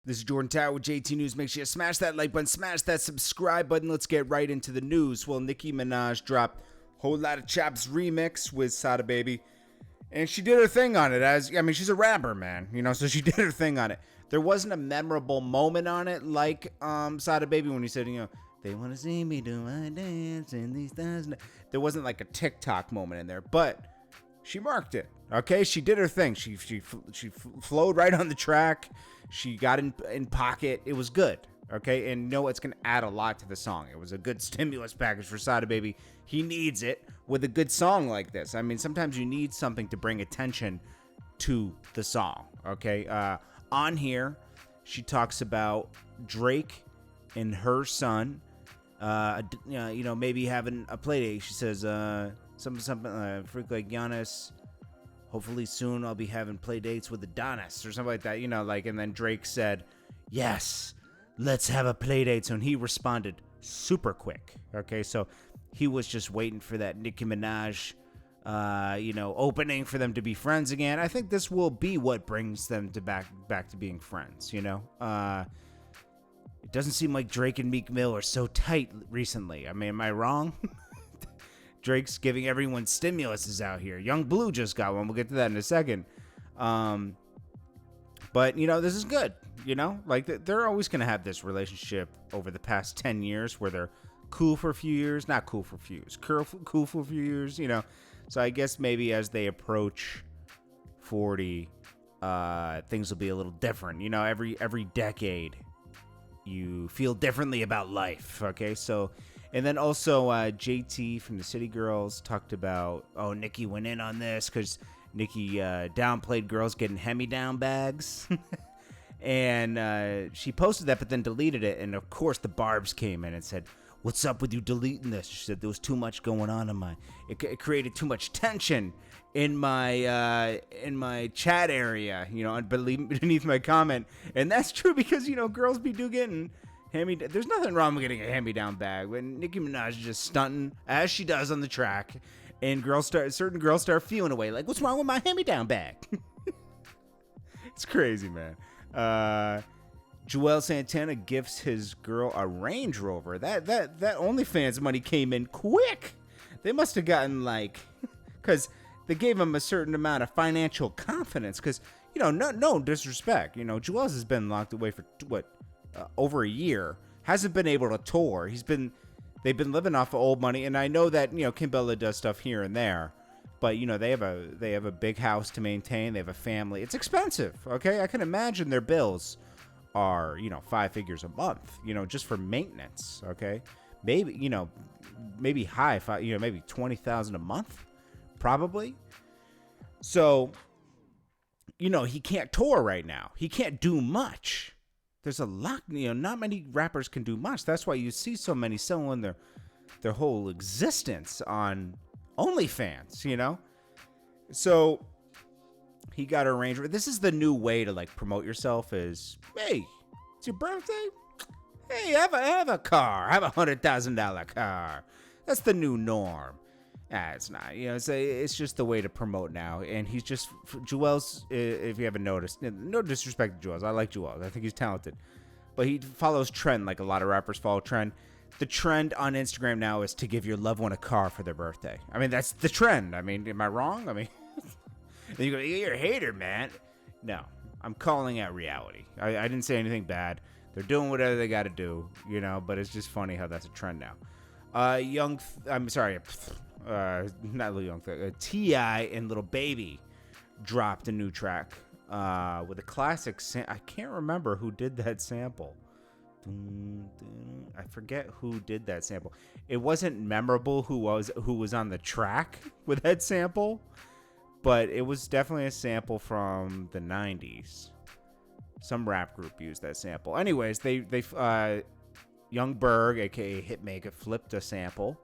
This is Jordan Tower with JT News. Make sure you smash that like button, smash that subscribe button. Let's get right into the news. Well, Nicki Minaj dropped Whole Lotta Chops remix with Sada Baby, and she did her thing on it. She's a rapper, man, so she did her thing on it. There wasn't a memorable moment on it like Sada Baby when he said, they want to see me do my dance in these days. There wasn't like a TikTok moment in there, but she marked it. Okay, she did her thing. She flowed right on the track. She got in pocket. It was good. Okay, and it's gonna add a lot to the song. It was a good stimulus package for Sada Baby. He needs it with a good song like this. I mean, sometimes you need something to bring attention to the song. Okay, on here, she talks about Drake and her son. Maybe having a play date. She says, something freak like Giannis. Hopefully soon I'll be having play dates with Adonis or something like that, and then Drake said, yes, let's have a play date. So he responded super quick. Okay, so he was just waiting for that Nicki Minaj, opening for them to be friends again. I think this will be what brings them to back to being friends, It doesn't seem like Drake and Meek Mill are so tight recently. I mean, am I wrong? Drake's giving everyone stimuluses out here. Young Blue just got one. We'll get to that in a second. But, this is good. They're always going to have this relationship over the past 10 years where they're cool for a few years. Not cool for a few years. Cool for a few years, So I guess maybe as they approach 40, things will be a little different. Every decade, you feel differently about life. Okay, so... And then also JT from the City Girls talked about, Nicki went in on this because Nicki downplayed girls getting hand-me-down bags. And she posted that but then deleted it. And, of course, the Barbs came in and said, what's up with you deleting this? She said there was too much going on in it created too much tension in my chat area, beneath my comment. And that's true because, girls be getting... There's nothing wrong with getting a hand-me-down bag when Nicki Minaj is just stunting as she does on the track, and certain girls start feeling away like, what's wrong with my hand-me-down bag? It's crazy, man. Juelz Santana gifts his girl a Range Rover. That OnlyFans money came in quick. They must have gotten because they gave him a certain amount of financial confidence. Because no disrespect, Juelz has been locked away for over a year, hasn't been able to tour. They've been living off of old money, and I know that Kimbella does stuff here and there, but they have a big house to maintain. They have a family. It's expensive. Okay, I can imagine their bills are 5 figures a month. Just for maintenance. Okay, maybe high five. Maybe $20,000 a month, probably. So he can't tour right now. He can't do much. There's a lot, not many rappers can do much. That's why you see so many selling their whole existence on OnlyFans, So he got a Range Rover. This is the new way to promote yourself is, hey, it's your birthday? Hey, have a car. Have $100,000 car. That's the new norm. It's not. It's just the way to promote now. And he's just Juelz. If you haven't noticed, no disrespect to Juelz. I like Juelz. I think he's talented, but he follows trend like a lot of rappers follow trend. The trend on Instagram now is to give your loved one a car for their birthday. I mean, that's the trend. I mean, am I wrong? I mean, and you go, you're a hater, man. No, I'm calling out reality. I didn't say anything bad. They're doing whatever they got to do, But it's just funny how that's a trend now. Not Lil Young Thug. T.I. and Lil Baby dropped a new track with a classic. I can't remember who did that sample. I forget who did that sample. It wasn't memorable who was on the track with that sample, but it was definitely a sample from the 90s. Some rap group used that sample. Anyways, they Young Berg, aka Hitmaker, flipped a sample.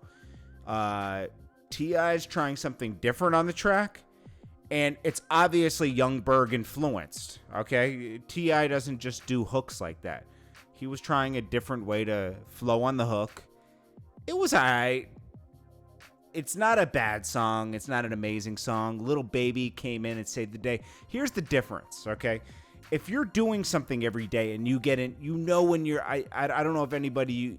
T.I. is trying something different on the track, and it's obviously Young Berg influenced. Okay, T.I. doesn't just do hooks like that. He was trying a different way to flow on the hook. It was alright. It's not a bad song. It's not an amazing song. Lil Baby came in and saved the day. Here's the difference, okay? if you're doing something every day and you get in, when you're, I don't know if anybody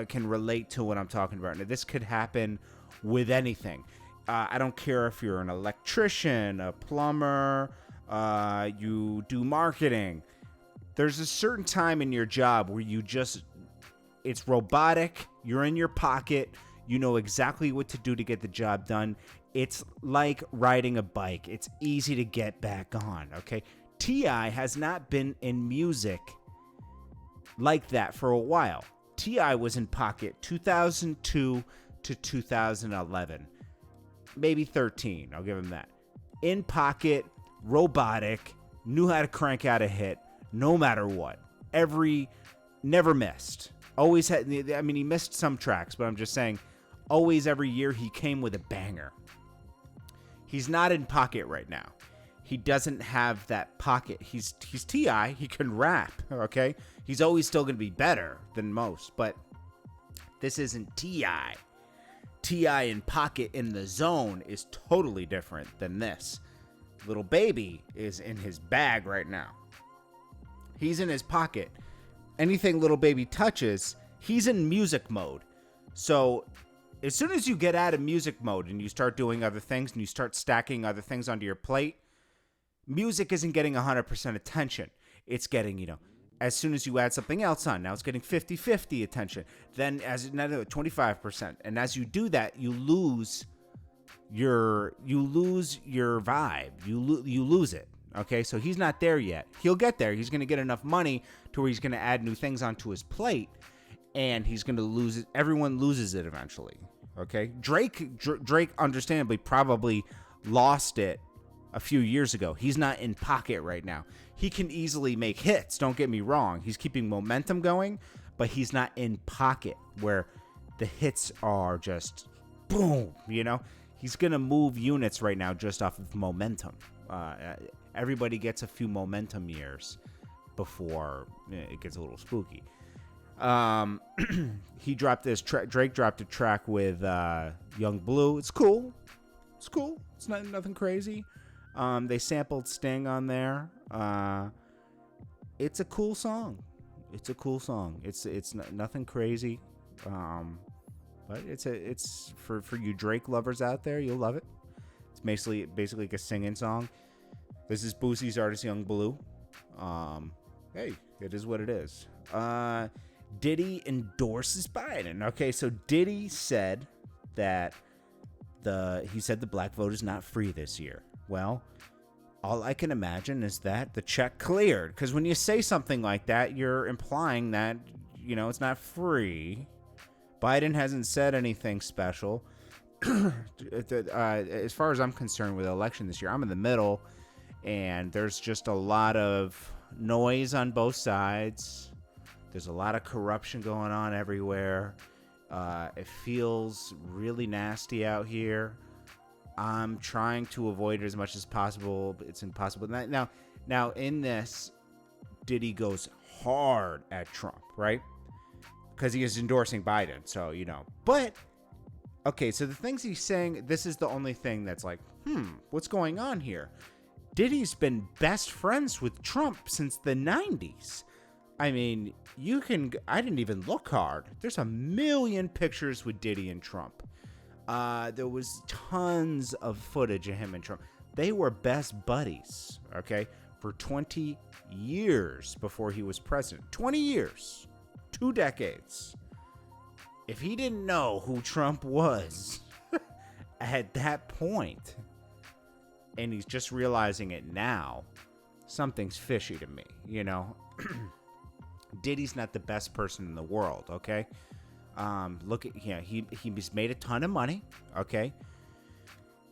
can relate to what I'm talking about. Now, this could happen with anything. I don't care if you're an electrician, a plumber, you do marketing. There's a certain time in your job where it's robotic. You're in your pocket. You know exactly what to do to get the job done. It's like riding a bike. It's easy to get back on, okay? T.I. has not been in music like that for a while. T.I. was in pocket 2002 to 2011. Maybe 13. I'll give him that. In pocket, robotic, knew how to crank out a hit no matter what. Never missed. Always had, I mean, he missed some tracks, but I'm just saying, always every year he came with a banger. He's not in pocket right now. He doesn't have that pocket. He's T.I. He can rap, okay? He's always still going to be better than most, but this isn't T.I. T.I. in pocket in the zone is totally different than this. Little Baby is in his bag right now. He's in his pocket. Anything Little Baby touches, he's in music mode. So as soon as you get out of music mode and you start doing other things and you start stacking other things onto your plate, music isn't getting 100% attention. It's getting, as soon as you add something else on, now it's getting 50-50 attention. Then as another 25%. And as you do that, you lose your vibe. You lose it. Okay, so he's not there yet. He'll get there. He's going to get enough money to where he's going to add new things onto his plate, and he's going to lose it. Everyone loses it eventually. Okay, Drake, understandably, probably lost it a few years ago. He's not in pocket right now. He can easily make hits. Don't get me wrong. He's keeping momentum going, but he's not in pocket where the hits are just boom. He's going to move units right now just off of momentum. Everybody gets a few momentum years before it gets a little spooky. He dropped this track. Drake dropped a track with Young Blue. It's cool. It's nothing crazy. They sampled Sting on there. It's a cool song. It's nothing crazy. But it's for you Drake lovers out there, you'll love it. It's basically like a singing song. This is Boosie's artist Young Blue. Hey, it is what it is. Diddy endorses Biden. Okay, so Diddy said that the black vote is not free this year. Well, all I can imagine is that the check cleared. Because when you say something like that, you're implying that, it's not free. Biden hasn't said anything special. As far as I'm concerned with the election this year, I'm in the middle, and there's just a lot of noise on both sides. There's a lot of corruption going on everywhere. It feels really nasty out here. I'm trying to avoid it as much as possible, but it's impossible. Now in this, Diddy goes hard at Trump, right? Because he is endorsing Biden, so, But, okay, so the things he's saying, this is the only thing that's like, what's going on here? Diddy's been best friends with Trump since the 90s. I mean, I didn't even look hard. There's a million pictures with Diddy and Trump. There was tons of footage of him and Trump. They were best buddies, okay, for 20 years before he was president. 20 years. 2 decades. If he didn't know who Trump was at that point, and he's just realizing it now, something's fishy to me, Diddy's not the best person in the world, okay? Look at, he's made a ton of money, okay?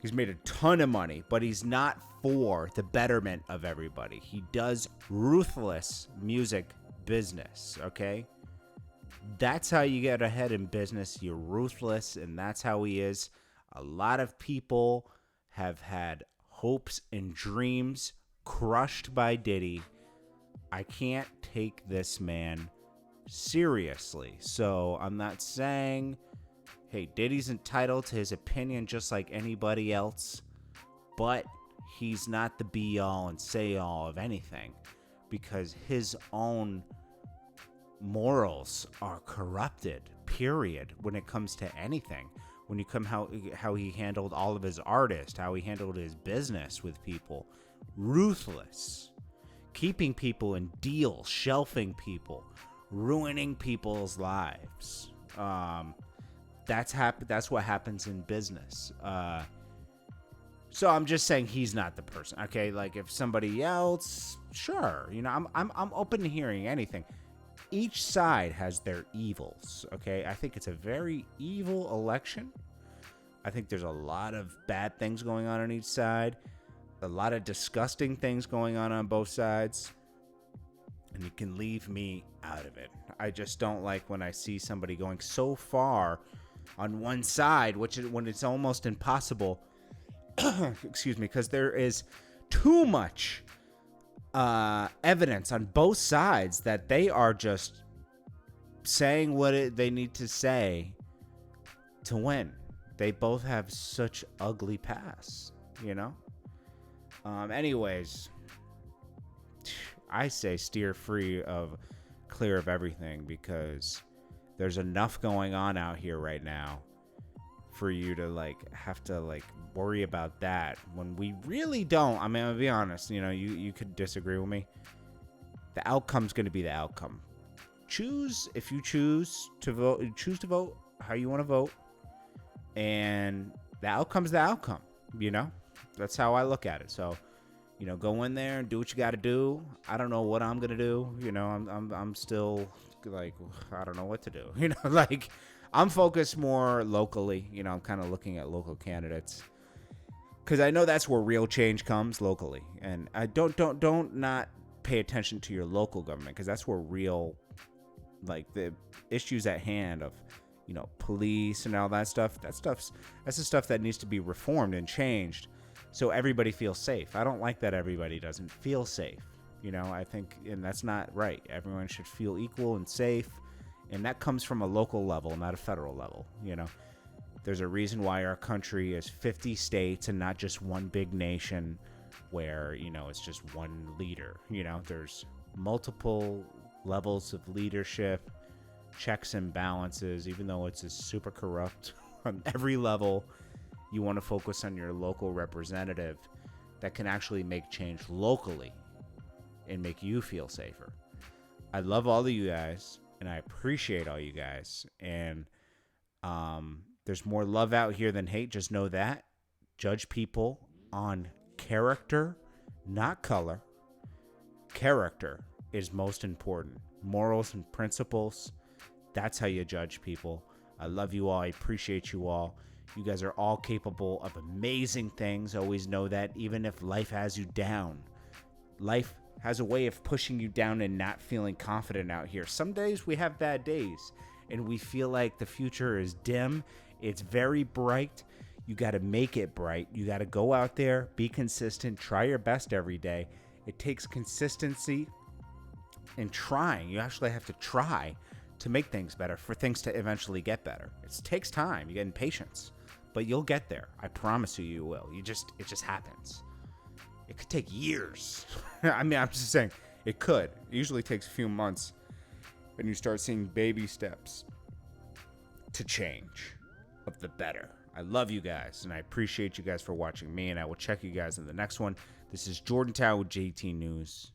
He's made a ton of money, but he's not for the betterment of everybody. He does ruthless music business, okay? That's how you get ahead in business. You're ruthless, and that's how he is. A lot of people have had hopes and dreams crushed by Diddy. I can't take this man seriously. So I'm not saying, hey, Diddy's entitled to his opinion just like anybody else, but he's not the be-all and say-all of anything. because his own morals are corrupted, period, when it comes to anything. When you come how he handled all of his artists, how he handled his business with people, ruthless, keeping people in deals, shelving people, ruining people's lives. That's what happens in business. So I'm just saying he's not the person. Okay, like if somebody else, sure, I'm open to hearing anything. Each side has their evils. Okay, I think it's a very evil election. I think there's a lot of bad things going on each side, a lot of disgusting things going on both sides, and you can leave me out of it. I just don't like when I see somebody going so far on one side, when it's almost impossible. Excuse me, because there is too much evidence on both sides that they are just saying what they need to say to win. They both have such ugly pasts, Anyways, I say steer clear of everything, because there's enough going on out here right now for you to have to worry about that when we really don't. I mean, I'll be honest, you could disagree with me. The outcome's going to be the outcome. If you choose to vote how you want to vote, and the outcome's the outcome, That's how I look at it. So, go in there and do what you got to do. I don't know what I'm going to do. I'm still I don't know what to do. I'm focused more locally. I'm kind of looking at local candidates, because I know that's where real change comes, locally. And I don't not pay attention to your local government, because that's where real, the issues at hand of, police and all that stuff. That's the stuff that needs to be reformed and changed, so everybody feels safe. I don't like that everybody doesn't feel safe. I think, and that's not right. Everyone should feel equal and safe. And that comes from a local level, not a federal level. There's a reason why our country is 50 states and not just one big nation where, it's just one leader. There's multiple levels of leadership, checks and balances, even though it's super corrupt on every level. You want to focus on your local representative that can actually make change locally and make you feel safer. I love all of you guys, and I appreciate all you guys. And there's more love out here than hate. Just know that. Judge people on character, not color. Character is most important. Morals and principles. That's how you judge people. I love you all. I appreciate you all. You guys are all capable of amazing things. Always know that. Even if life has you down, life has a way of pushing you down and not feeling confident out here. Some days we have bad days and we feel like the future is dim. It's very bright. You got to make it bright. You got to go out there, be consistent, try your best every day. It takes consistency and trying. You actually have to try to make things better, for things to eventually get better. It takes time. You get patience, but you'll get there. I promise you, you will. It just happens. It could take years. I mean, I'm just saying it could. It usually takes a few months, and you start seeing baby steps to change of the better. I love you guys, and I appreciate you guys for watching me, and I will check you guys in the next one. This is JordanTower with JT News.